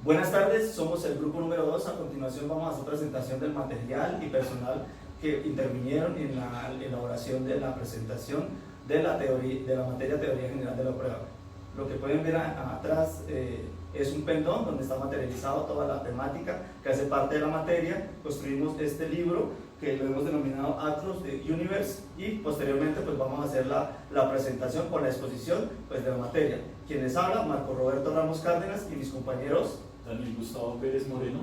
Buenas tardes, somos el grupo número 2. A continuación vamos a hacer presentación del material y personal que intervinieron en la elaboración de la presentación de la materia teoría general de la prueba. Lo que pueden ver atrás es un pendón donde está materializado toda la temática que hace parte de la materia. Construimos este libro que lo hemos denominado Atlas de Universe, y posteriormente pues vamos a hacer la presentación o la exposición pues de la materia. Quien les habla, Marco Roberto Ramos Cárdenas, y mis compañeros Daniel Gustavo Pérez Moreno,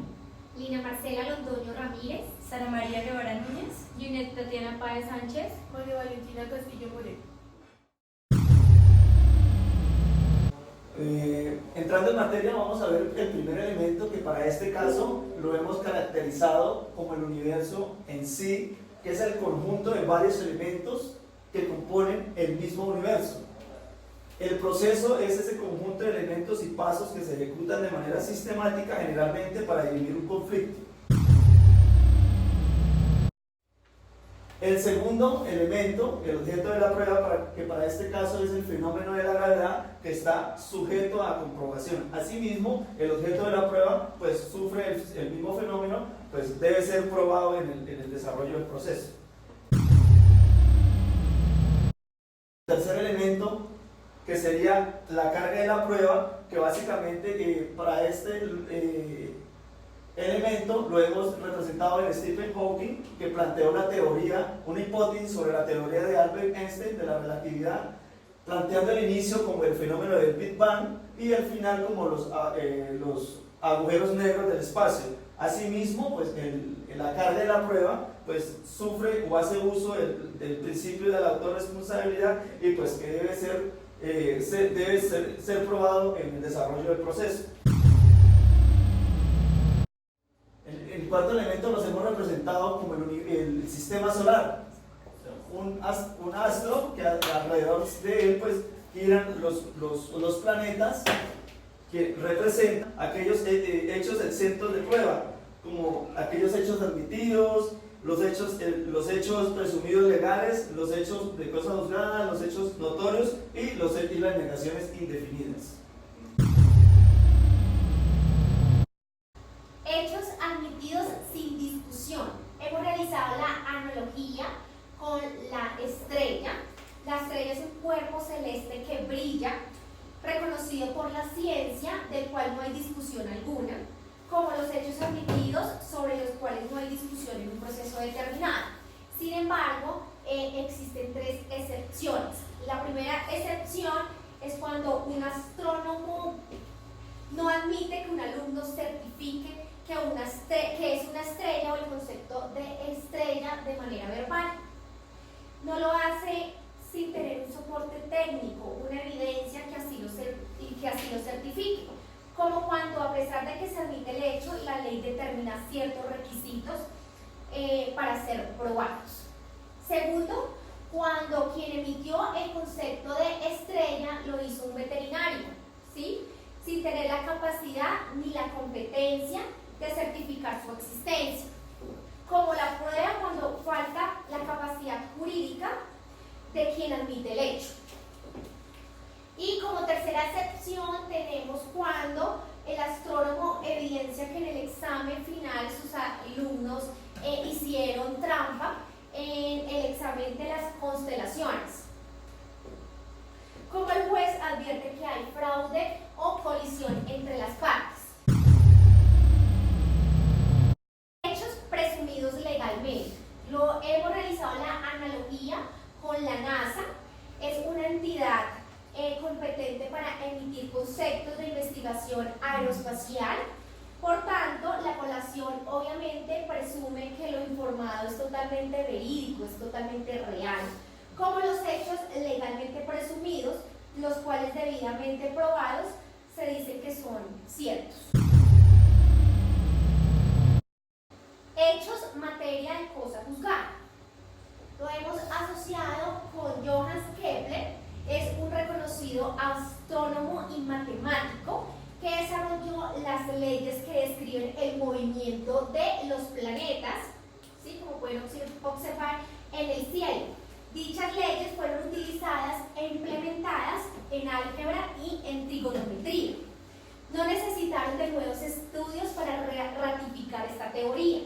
Lina Marcela Londoño Ramírez, Sara María Guevara Núñez, Junet Tatiana Páez Sánchez, María Valentina Castillo Moreno. Entrando en materia, vamos a ver el primer elemento, que para este caso lo hemos caracterizado como el universo en sí, que es el conjunto de varios elementos que componen el mismo universo. El proceso es ese conjunto de elementos y pasos que se ejecutan de manera sistemática, generalmente para dirimir un conflicto. El segundo elemento, el objeto de la prueba, que para este caso es el fenómeno de la gravedad, que está sujeto a comprobación. Asimismo, el objeto de la prueba pues sufre el mismo fenómeno, pues debe ser probado en el desarrollo del proceso. El tercer elemento, que sería la carga de la prueba, que básicamente para este elemento lo hemos representado en Stephen Hawking, que planteó una teoría, una hipótesis sobre la teoría de Albert Einstein de la relatividad, planteando el inicio como el fenómeno del Big Bang y el final como los agujeros negros del espacio. Asimismo, pues la carga de la prueba pues sufre o hace uso del principio de la autorresponsabilidad, y pues que debe ser probado en el desarrollo del proceso. El cuarto elemento los hemos representado como el sistema solar, un astro que alrededor de él pues giran los planetas, que representan aquellos hechos exentos de prueba, como aquellos hechos admitidos, los hechos presumidos legales, los hechos de cosa juzgada, los hechos notorios y las negaciones indefinidas. hechos admitidos sin discusión. Hemos realizado la analogía con la estrella. La estrella es un cuerpo celeste que brilla, reconocido por la ciencia, del cual no hay discusión alguna, como los hechos admitidos sobre los cuales no hay discusión en un proceso determinado. Sin embargo, existen tres excepciones. La primera excepción es cuando un astrónomo no admite que un alumno certifique que es una estrella o el concepto de estrella de manera verbal. No lo hace sin tener un soporte técnico, una evidencia que así lo certifique, como cuando, a pesar de que se admite el hecho, la ley determina ciertos requisitos para ser probados. Segundo, cuando quien emitió el concepto de estrella lo hizo un veterinario, ¿sí?, sin tener la capacidad ni la competencia de certificar su existencia. Como la prueba cuando falta la capacidad jurídica de quien admite el hecho. Y como tercera excepción tenemos cuando el astrónomo evidencia que en el examen final sus alumnos hicieron trampa en el examen de las constelaciones. Como el juez advierte que hay fraude o colisión entre las partes. Hechos presumidos legalmente. Lo hemos realizado la analogía con la NASA. Es una entidad competente para emitir conceptos de investigación aeroespacial. Por tanto, la población obviamente presume que lo informado es totalmente verídico, es totalmente real, como los hechos legalmente presumidos, los cuales debidamente probados se dice que son ciertos. Hechos, materia de cosa juzgada. Lo hemos asociado con Johannes Kepler. Es un reconocido astrónomo y matemático que desarrolló las leyes que describen el movimiento de los planetas, ¿sí?, como pueden observar en el cielo. Dichas leyes fueron utilizadas e implementadas en álgebra y en trigonometría. No necesitaron de nuevos teoría,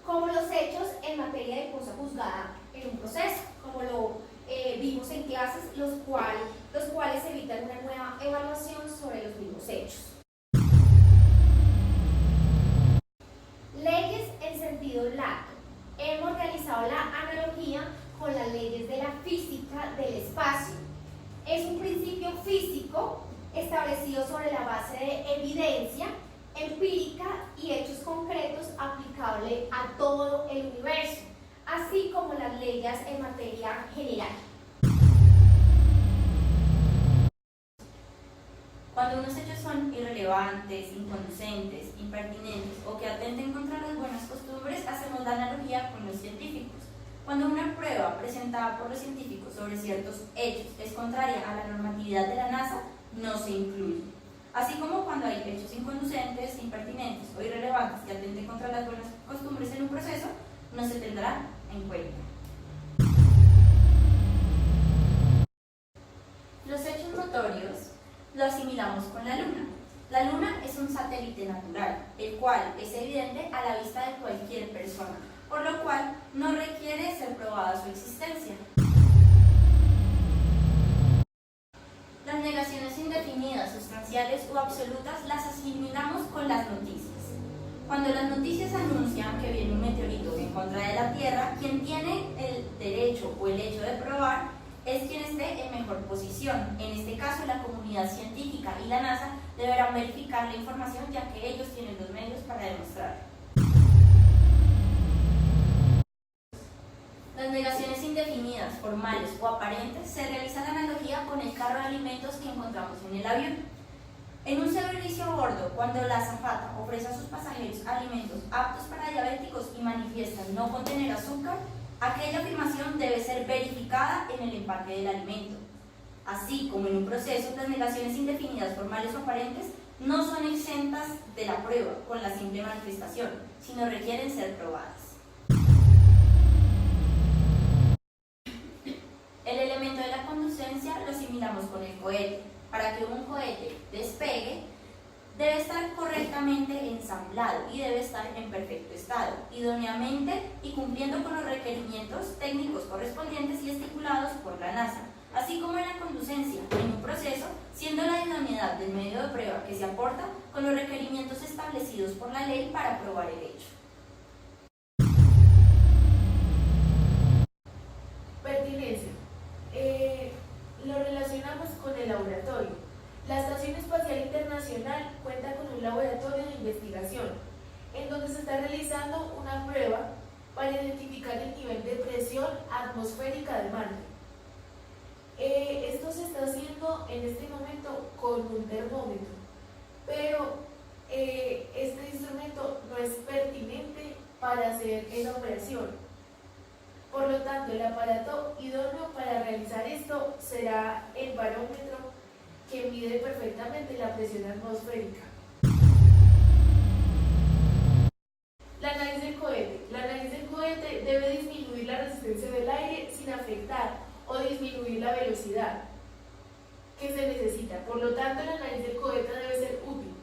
como los hechos en materia de cosa juzgada en un proceso, como lo vimos en clases, los cuales evitan una nueva evaluación sobre los mismos hechos. Leyes en sentido lato. Hemos realizado la analogía con las leyes de la física del espacio. Es un principio físico establecido sobre la base de evidencia empírica y hechos concretos aplicable a todo el universo, así como las leyes en materia general. Cuando unos hechos son irrelevantes, inconducentes, impertinentes o que atenten contra las buenas costumbres, hacemos la analogía con los científicos. Cuando una prueba presentada por los científicos sobre ciertos hechos es contraria a la normatividad de la NASA, no se incluye. Así como cuando hay hechos inconducentes, impertinentes o irrelevantes que atenten contra las buenas costumbres en un proceso, no se tendrá en cuenta. Los hechos notorios lo asimilamos con la Luna. La Luna es un satélite natural, el cual es evidente a la vista de cualquier persona, por lo cual no requiere ser probada su existencia. Las negaciones indefinidas, sustanciales o absolutas las asimilamos con las noticias. Cuando las noticias anuncian que viene un meteorito en contra de la Tierra, quien tiene el derecho o el hecho de probar es quien esté en mejor posición. En este caso, la comunidad científica y la NASA deberán verificar la información, ya que ellos tienen los medios para demostrarlo. Las negaciones indefinidas, formales o aparentes se realiza la analogía con el carro de alimentos que encontramos en el avión. En un servicio a bordo, cuando la azafata ofrece a sus pasajeros alimentos aptos para diabéticos y manifiestan no contener azúcar, aquella afirmación debe ser verificada en el empaque del alimento. Así como en un proceso, las negaciones indefinidas, formales o aparentes no son exentas de la prueba con la simple manifestación, sino requieren ser probadas. El elemento de la conducencia lo asimilamos con el cohete. Para que un cohete despegue, debe estar correctamente ensamblado y debe estar en perfecto estado, idóneamente y cumpliendo con los requerimientos técnicos correspondientes y estipulados por la NASA, así como en la conducencia en un proceso, siendo la idoneidad del medio de prueba que se aporta con los requerimientos establecidos por la ley para probar el hecho. Pertinencia. Lo relacionamos con el laboratorio. La Estación Espacial Internacional cuenta con un laboratorio de investigación, en donde se está realizando una prueba para identificar el nivel de presión atmosférica de Marte. Esto se está haciendo en este momento con un termómetro, pero este instrumento no es pertinente para hacer esa operación. Por lo tanto, el aparato idóneo para realizar esto será el barómetro, que mide perfectamente la presión atmosférica. La nariz del cohete. La nariz del cohete debe disminuir la resistencia del aire sin afectar o disminuir la velocidad que se necesita. Por lo tanto, la nariz del cohete debe ser útil.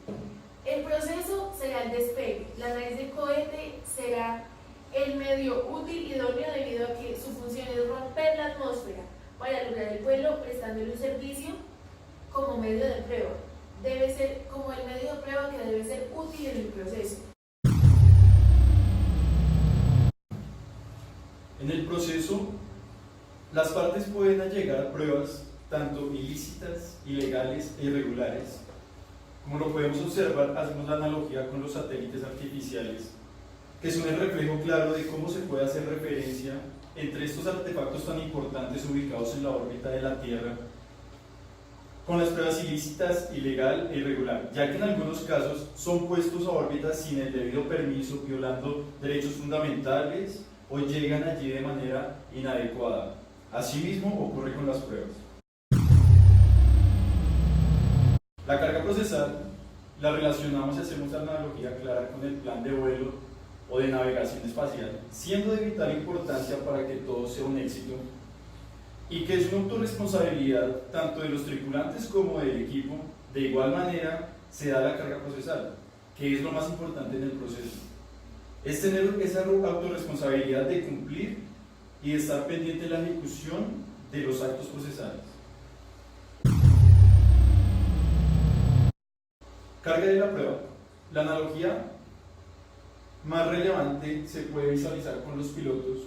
El proceso será el despegue. La nariz del cohete será el medio útil idóneo debido a que su función es romper la atmósfera para lograr el vuelo, prestándole un servicio como medio de prueba. Debe ser como el medio de prueba que debe ser útil en el proceso. En el proceso, las partes pueden allegar pruebas tanto ilícitas, ilegales e irregulares. Como lo podemos observar, hacemos la analogía con los satélites artificiales, que son el reflejo claro de cómo se puede hacer referencia entre estos artefactos tan importantes ubicados en la órbita de la Tierra, con las pruebas ilícitas, ilegal e irregular, ya que en algunos casos son puestos a órbita sin el debido permiso, violando derechos fundamentales o llegan allí de manera inadecuada. Asimismo ocurre con las pruebas. La carga procesal la relacionamos y hacemos la analogía clara con el plan de vuelo o de navegación espacial, siendo de vital importancia para que todo sea un éxito y que es una autorresponsabilidad tanto de los tripulantes como del equipo. De igual manera se da la carga procesal, que es lo más importante en el proceso. Es tener esa autorresponsabilidad de cumplir y de estar pendiente de la ejecución de los actos procesales. Carga de la prueba. La analogía más relevante se puede visualizar con los pilotos,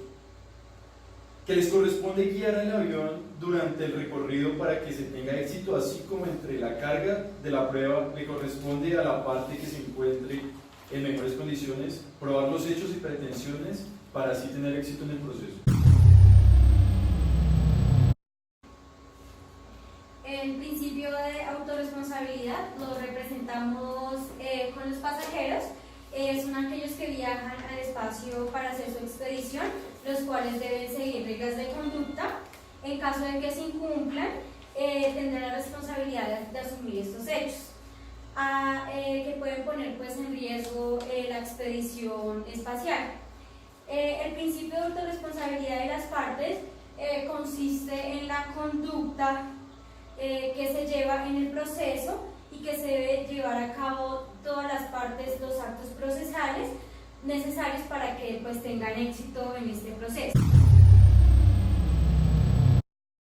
que les corresponde guiar el avión durante el recorrido para que se tenga éxito, así como entre la carga de la prueba le corresponde a la parte que se encuentre en mejores condiciones probar los hechos y pretensiones para así tener éxito en el proceso. El principio de autorresponsabilidad lo representamos con los pasajeros. Son aquellos que viajan al espacio para hacer su expedición, los cuales deben seguir reglas de conducta. En caso de que se incumplan, tendrán la responsabilidad de asumir estos hechos, que pueden poner pues, en riesgo la expedición espacial. El principio de autorresponsabilidad de las partes consiste en la conducta que se lleva en el proceso y que se debe llevar a cabo todas las partes, los actos procesales necesarios para que pues, tengan éxito en este proceso.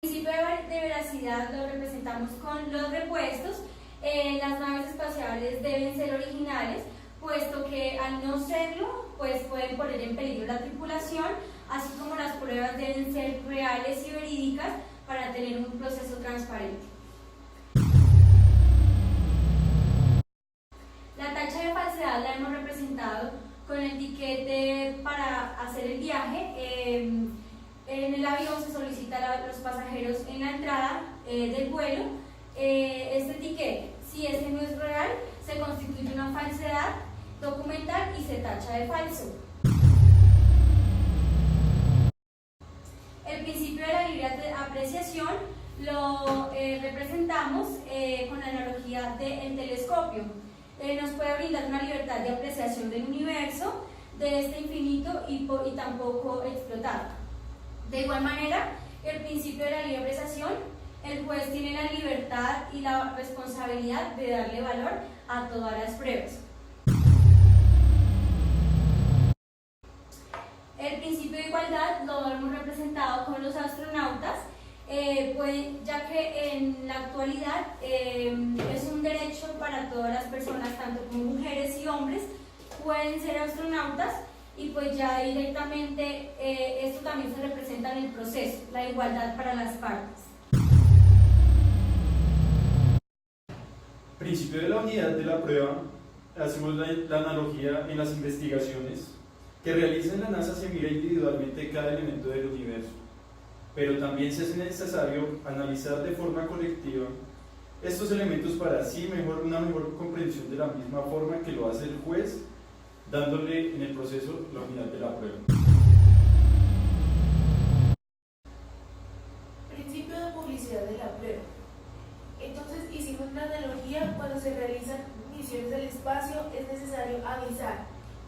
El principio de veracidad lo representamos con los repuestos. Las naves espaciales deben ser originales, puesto que al no serlo, pues pueden poner en peligro la tripulación, así como las pruebas deben ser reales y verídicas para tener un proceso transparente. La tacha de falsedad la hemos representado con el tiquete para hacer el viaje. En el avión se solicita a los pasajeros en la entrada del vuelo este tiquete. Si este no es real, se constituye una falsedad documental y se tacha de falso. El principio de la libre apreciación lo representamos con la analogía del telescopio. Nos puede brindar una libertad de apreciación del universo, de este infinito y tampoco explotar. De igual manera, el principio de la libre apreciación, el juez tiene la libertad y la responsabilidad de darle valor a todas las pruebas. El principio de igualdad lo hemos representado con los astronautas, ya que en la actualidad es un derecho para todas las personas, tanto como mujeres y hombres, pueden ser astronautas y pues ya directamente esto también se representa en el proceso, la igualdad para las partes. Principio de la unidad de la prueba. Hacemos la analogía en las investigaciones que realiza la NASA. Se mira individualmente cada elemento del universo, pero también se hace necesario analizar de forma colectiva estos elementos para así una mejor comprensión de la misma forma que lo hace el juez, dándole en el proceso la unidad de la prueba. Principio de publicidad de la prueba. Entonces hicimos una analogía: cuando se realizan misiones del espacio es necesario avisar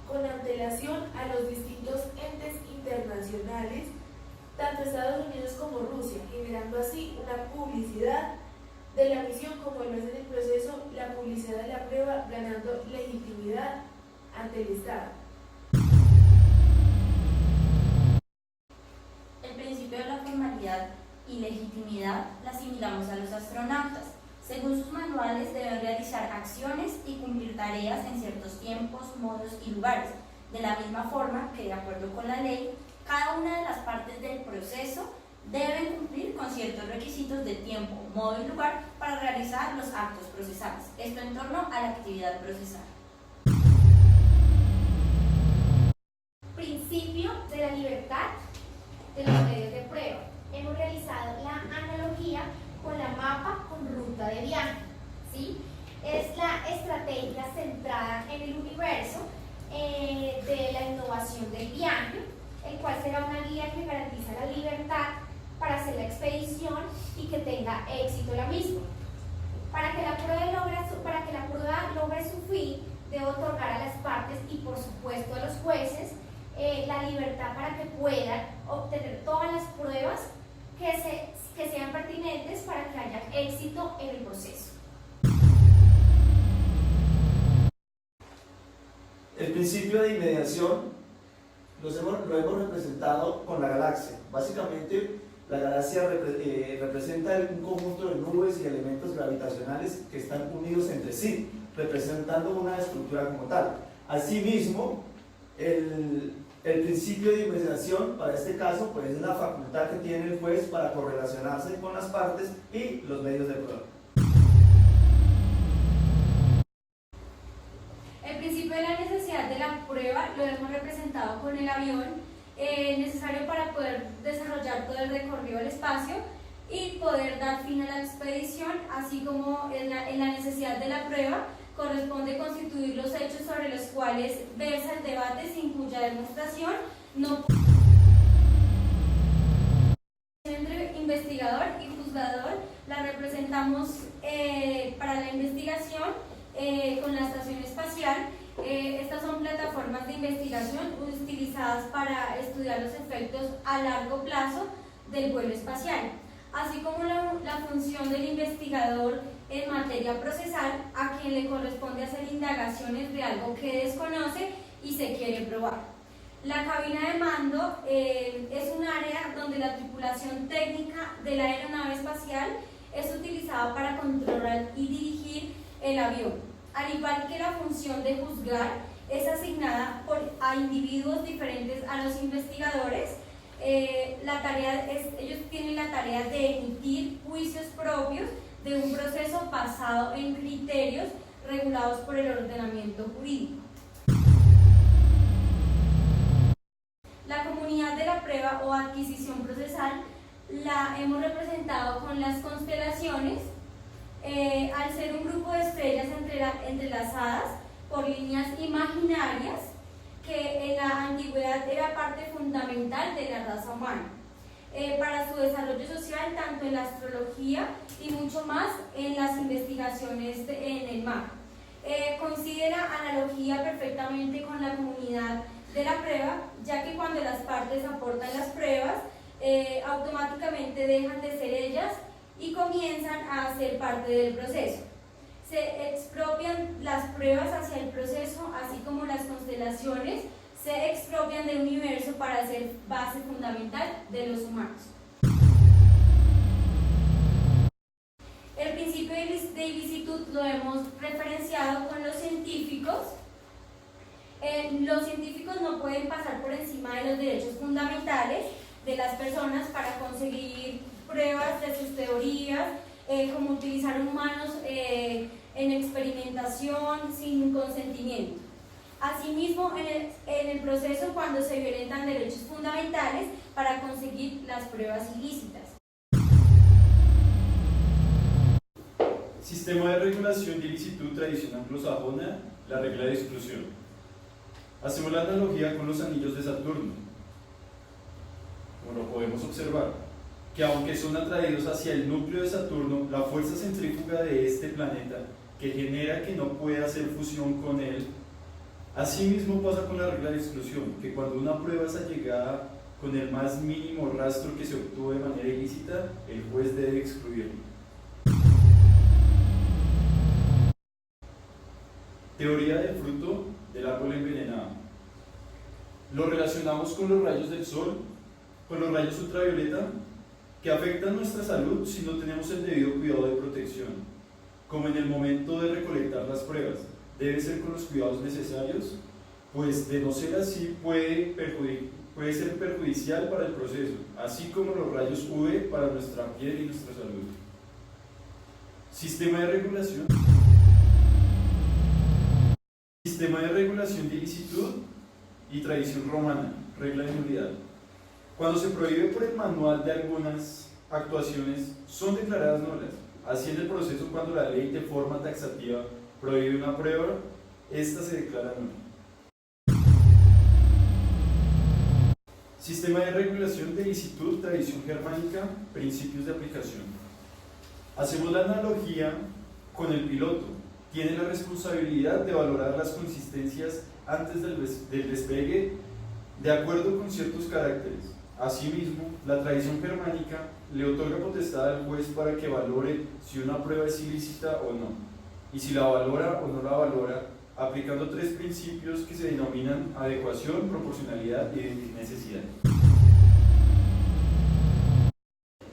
con antelación a los distintos entes internacionales, tanto Estados Unidos como Rusia, generando así una publicidad de la misión, como lo es en el proceso la publicidad de la prueba, ganando legitimidad ante el Estado. El principio de la formalidad y legitimidad la asimilamos a los astronautas. Según sus manuales, deben realizar acciones y cumplir tareas en ciertos tiempos, modos y lugares. De la misma forma que, de acuerdo con la ley, cada una de las partes del proceso deben cumplir con ciertos requisitos de tiempo, modo y lugar para realizar los actos procesales. Esto en torno a la actividad procesal. Principio de la libertad de los medios de prueba. Hemos realizado la analogía con la mapa con ruta de viaje, ¿sí? Es la estrategia centrada en el universo de la innovación del viaje, el cual será una guía que garantiza la libertad para hacer la expedición y que tenga éxito la misma. Para que la prueba logre su fin, debe otorgar a las partes y por supuesto a los jueces la libertad para que puedan obtener todas las pruebas que sean pertinentes para que haya éxito en el proceso. El principio de inmediación lo hemos representado con la galaxia. Básicamente, la galaxia representa un conjunto de nubes y elementos gravitacionales que están unidos entre sí, representando una estructura como tal. Asimismo, el principio de inmediación, para este caso, pues es la facultad que tiene el juez para correlacionarse con las partes y los medios de prueba. El principio de la necesidad de la prueba lo hemos representado con el avión, necesario para poder desarrollar todo el recorrido del espacio y poder dar fin a la expedición, así como en la necesidad de la prueba corresponde constituir los hechos sobre los cuales versa el debate sin cuya demostración no entre investigador y juzgador. La representamos para la investigación con la estación espacial. Estas son plataformas de investigación utilizadas para estudiar los efectos a largo plazo del vuelo espacial, así como la función del investigador en materia procesal, a quien le corresponde hacer indagaciones de algo que desconoce y se quiere probar. La cabina de mando es un área donde la tripulación técnica de la aeronave espacial es utilizada para controlar y dirigir el avión. Al igual que la función de juzgar es asignada a individuos diferentes a los investigadores, ellos tienen la tarea de emitir juicios propios de un proceso basado en criterios regulados por el ordenamiento jurídico. La comunidad de la prueba o adquisición procesal la hemos representado con las constelaciones, al ser un grupo de estrellas entrelazadas por líneas imaginarias que en la antigüedad era parte fundamental de la raza humana, para su desarrollo social tanto en la astrología y mucho más en las investigaciones en el mar. Coincide la analogía perfectamente con la comunidad de la prueba, ya que cuando las partes aportan las pruebas, automáticamente dejan de ser ellas y comienzan a ser parte del proceso. Se expropian las pruebas hacia el proceso, así como las constelaciones se expropian del universo para ser base fundamental de los humanos. El principio de ilicitud lo hemos referenciado con los científicos. Los científicos no pueden pasar por encima de los derechos fundamentales de las personas para conseguir pruebas de sus teorías, como utilizar humanos en experimentación sin consentimiento. Asimismo, en el proceso cuando se violentan derechos fundamentales para conseguir las pruebas ilícitas. Sistema de regulación de ilicitud tradición anglosajona, la regla de exclusión. Hacemos la analogía con los anillos de Saturno. Como lo podemos observar, que aunque son atraídos hacia el núcleo de Saturno, la fuerza centrífuga de este planeta, que genera que no pueda hacer fusión con él, asimismo pasa con la regla de exclusión, que cuando una prueba es allegada con el más mínimo rastro que se obtuvo de manera ilícita, el juez debe excluirlo. Teoría del fruto del árbol envenenado. Lo relacionamos con los rayos del sol, con los rayos ultravioleta, que afectan nuestra salud si no tenemos el debido cuidado de protección, como en el momento de recolectar las pruebas. Debe ser con los cuidados necesarios, pues de no ser así puede ser perjudicial para el proceso, así como los rayos UV para nuestra piel y nuestra salud. Sistema de regulación. Sistema de regulación de ilicitud y tradición romana, regla de nulidad. Cuando se prohíbe por el manual de algunas actuaciones, son declaradas nulas. Así en el proceso, cuando la ley de forma taxativa prohíbe una prueba, esta se declara nula. Sistema de regulación de ilicitud, tradición germánica, principios de aplicación. Hacemos la analogía con el piloto. Tiene la responsabilidad de valorar las consistencias antes del despegue de acuerdo con ciertos caracteres. Asimismo, la tradición germánica le otorga potestad al juez para que valore si una prueba es ilícita o no, y si la valora o no la valora, aplicando 3 principios que se denominan adecuación, proporcionalidad y necesidad.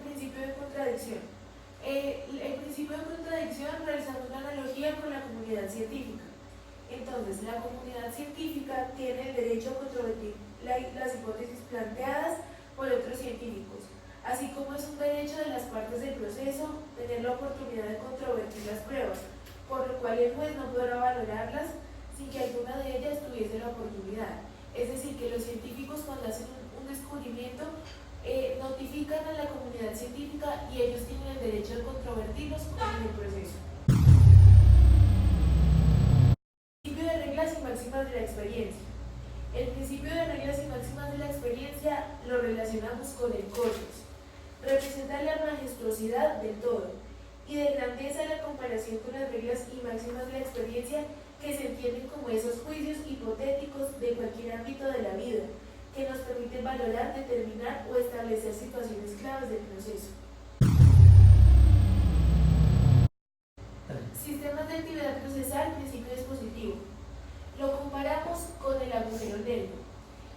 Principio de contradicción. El principio de contradicción realizamos una analogía con la comunidad científica. Entonces, la comunidad científica tiene el derecho a controvertir las hipótesis planteadas por otros científicos, así como es un derecho de las partes del proceso tener la oportunidad de controvertir las pruebas, por lo cual el juez no podrá valorarlas sin que alguna de ellas tuviese la oportunidad. Es decir, que los científicos cuando hacen un descubrimiento notifican a la comunidad científica y ellos tienen el derecho de controvertirlos en el proceso. Principio de reglas y máximas de la experiencia. El principio de reglas y máximas de la experiencia lo relacionamos con el cosmos. Representa la majestuosidad del todo y de grandeza la comparación con las reglas y máximas de la experiencia que se entienden como esos juicios hipotéticos de cualquier ámbito de la vida que nos permiten valorar, determinar o establecer situaciones claves del proceso. Sistemas de actividad procesal, principio dispositivo. Lo comparamos con el agujero negro.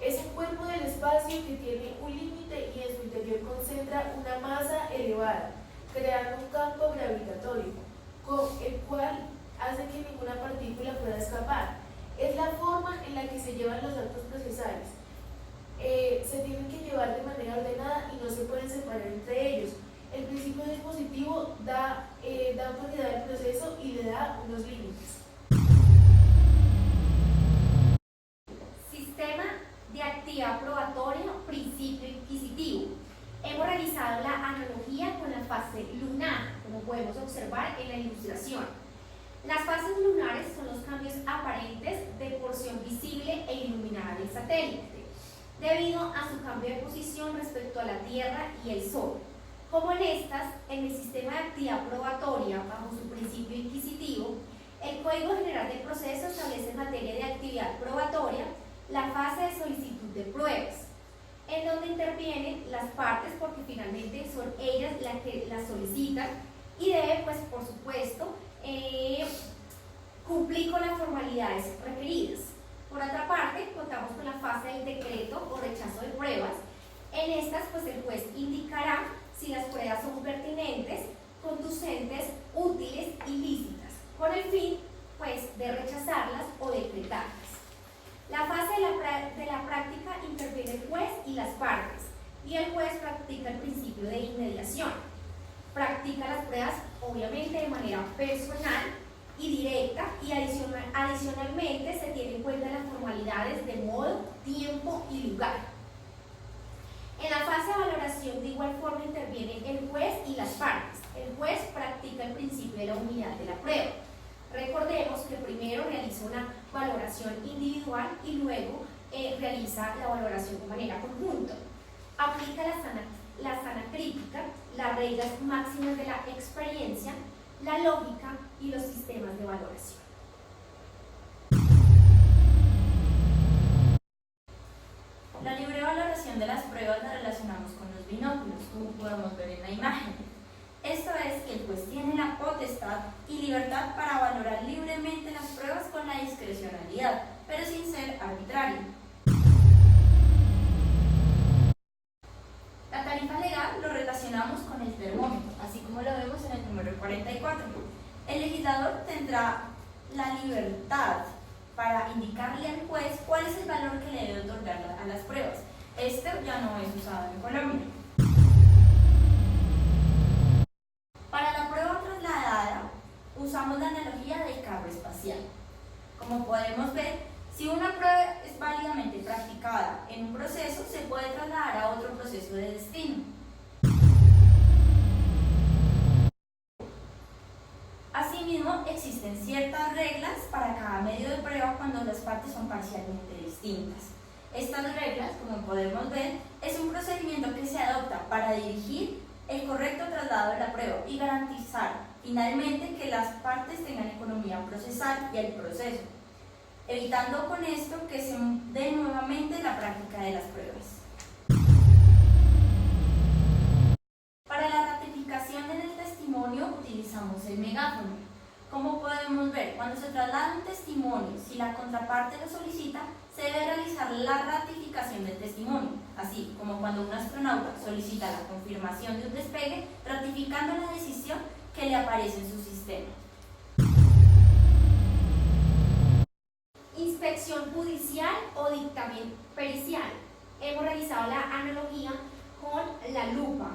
Es un cuerpo del espacio que tiene un límite y en su interior concentra una masa elevada, creando un campo gravitatorio, con el cual hace que ninguna partícula pueda escapar. Es la forma en la que se llevan los datos procesales. Se tienen que llevar de manera ordenada y no se pueden separar entre ellos. El principio dispositivo da autoridad al proceso y le da unos límites. Sistema de actividad probatoria, principio inquisitivo. Hemos realizado la analogía con la fase lunar, como podemos observar en la ilustración. Las fases lunares son los cambios aparentes de porción visible e iluminada del satélite, debido a su cambio de posición respecto a la Tierra y el Sol. Como en estas, en el sistema de actividad probatoria, bajo su principio inquisitivo, el Código General del Proceso establece en materia de actividad probatoria la fase de solicitud de pruebas, en donde intervienen las partes porque finalmente son ellas las que las solicitan y debe, pues, por supuesto, cumplir con las formalidades requeridas. Por otra parte, contamos con la fase del decreto o rechazo de pruebas. En estas, pues, el juez indicará si las pruebas son pertinentes, conducentes, útiles y lícitas, con el fin, pues, de rechazarlas o decretarlas. La fase de la práctica interviene el juez y las partes, y el juez practica el principio de inmediación. Practica las pruebas, obviamente, de manera personal y directa, y adicionalmente se tienen en cuenta las formalidades de modo, tiempo y lugar. En la fase de valoración, de igual forma, intervienen el juez y las partes. El juez practica el principio de la unidad de la prueba. Recordemos que primero realiza una valoración individual y luego realiza la valoración de manera conjunta. Aplica la sana crítica, las reglas máximas de la experiencia, la lógica y los sistemas de valoración. La libre valoración de las pruebas la relacionamos con los binóculos, como podemos ver en la imagen. Esto es que el juez tiene la potestad y libertad para valorar libremente las pruebas con la discrecionalidad, pero sin ser arbitrario. La tarifa legal lo relacionamos con el termómetro, así como lo vemos en el número 44. El legislador tendrá la libertad para indicarle al juez cuál es el valor que le debe otorgar a las pruebas. Este ya no es usado en Colombia. Para la prueba trasladada, usamos la analogía del carro espacial. Como podemos ver, si una prueba es válidamente practicada en un proceso, se puede trasladar a otro proceso de destino. Asimismo, existen ciertas reglas para cada medio de prueba cuando las partes son parcialmente distintas. Estas reglas, como podemos ver, es un procedimiento que se adopta para dirigir el correcto traslado de la prueba y garantizar finalmente que las partes tengan economía procesal y el proceso, evitando con esto que se dé nuevamente la práctica de las pruebas. Para la ratificación en el testimonio utilizamos el megáfono. Como podemos ver, cuando se traslada un testimonio, si la contraparte lo solicita, se debe realizar la ratificación del testimonio, así como cuando un astronauta solicita la confirmación de un despegue, ratificando la decisión que le aparece en su sistema. Inspección judicial o dictamen pericial. Hemos realizado la analogía con la lupa.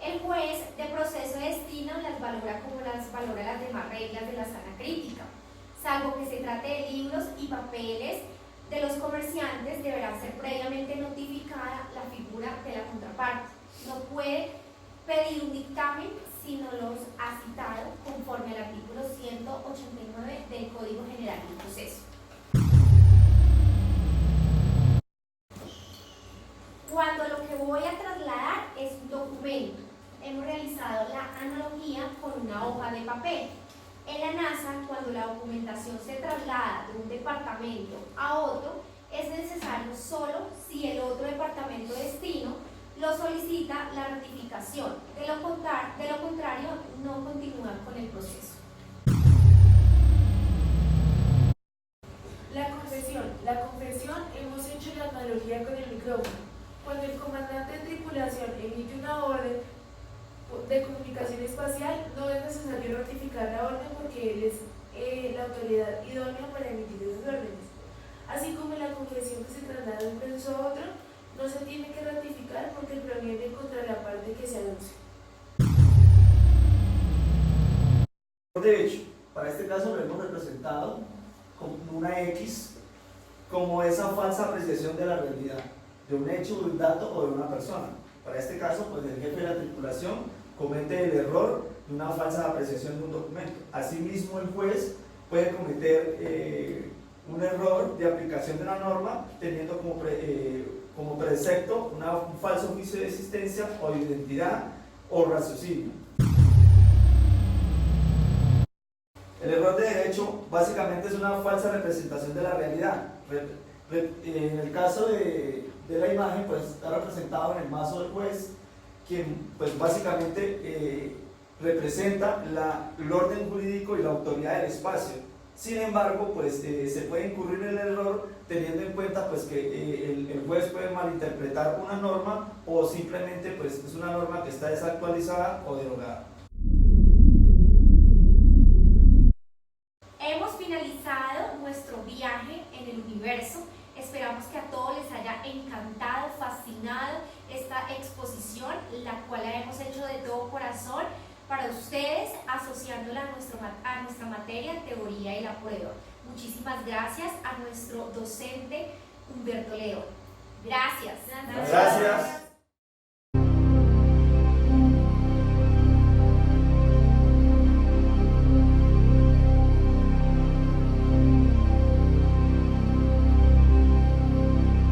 El juez de proceso de destino las valora como las valora las demás reglas de la sana crítica. Salvo que se trate de libros y papeles de los comerciantes, deberá ser previamente notificada la figura de la contraparte. No puede pedir un dictamen si no los ha citado conforme al artículo 189 del Código General del Proceso. Cuando lo que voy a trasladar es un documento, hemos realizado la analogía con una hoja de papel. En la NASA, cuando la documentación se traslada de un departamento a otro, es necesario solo si el otro departamento de destino lo solicita la ratificación. De lo contrario, no continúa con el proceso. La confesión, hemos hecho la analogía con el micrófono. Cuando el comandante de tripulación emite una orden de comunicación espacial, no es necesario ratificar la orden porque él es la autoridad idónea para emitir esas órdenes. Así como en la confesión que se traslada de un proceso a otro, no se tiene que ratificar porque proviene contra la parte que se aduce. De hecho, para este caso lo hemos representado como una X, como esa falsa apreciación de la realidad, de un hecho, de un dato o de una persona. Para este caso, pues el jefe de la tripulación comete el error de una falsa apreciación de un documento. Asimismo, el juez puede cometer un error de aplicación de una norma teniendo como precepto un falso juicio de existencia o de identidad o raciocinio. El error de derecho básicamente es una falsa representación de la realidad. En el caso de la imagen, pues está representado en el mazo del juez, quien pues básicamente representa el orden jurídico y la autoridad del espacio. Sin embargo, pues se puede incurrir en el error teniendo en cuenta pues que el juez puede malinterpretar una norma o simplemente pues es una norma que está desactualizada o derogada. Hemos finalizado nuestro viaje en el universo. Esperamos que a todos les haya encantado, fascinado esta exposición, la cual la hemos hecho de todo corazón para ustedes, asociándola a nuestra materia, teoría y la prueba. Muchísimas gracias a nuestro docente Humberto León. Gracias. Gracias.